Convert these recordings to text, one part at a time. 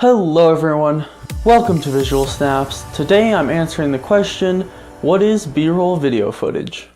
Hello everyone, welcome to VisualSnaps. Today I'm answering the question, what is B-roll video footage?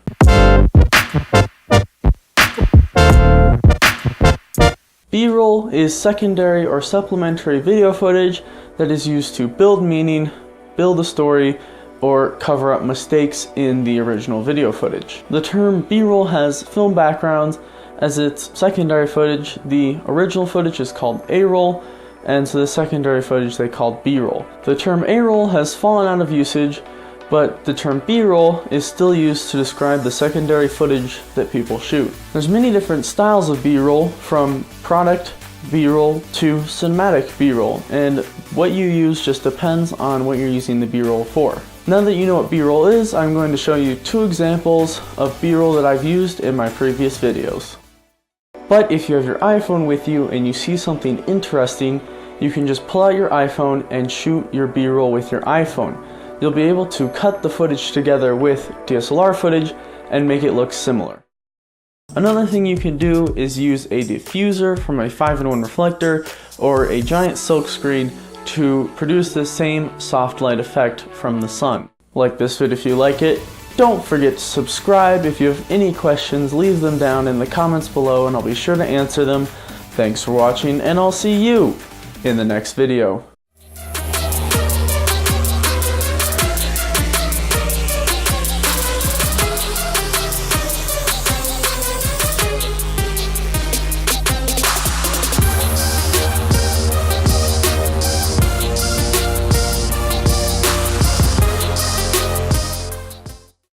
B-roll is secondary or supplementary video footage that is used to build meaning, build a story, or cover up mistakes in the original video footage. The term B-roll has film backgrounds as its secondary footage. The original footage is called A-roll, and so the secondary footage they called B-roll. The term A-roll has fallen out of usage, but the term B-roll is still used to describe the secondary footage that people shoot. There's many different styles of B-roll, from product B-roll to cinematic B-roll, and what you use just depends on what you're using the B-roll for. Now that you know what B-roll is, I'm going to show you two examples of B-roll that I've used in my previous videos. But if you have your iPhone with you and you see something interesting, you can just pull out your iPhone and shoot your B-roll with your iPhone. You'll be able to cut the footage together with DSLR footage and make it look similar. Another thing you can do is use a diffuser from a 5-in-1 reflector or a giant silk screen to produce the same soft light effect from the sun. Like this vid if you like it. Don't forget to subscribe. If you have any questions, leave them down in the comments below and I'll be sure to answer them. Thanks for watching, and I'll see you in the next video.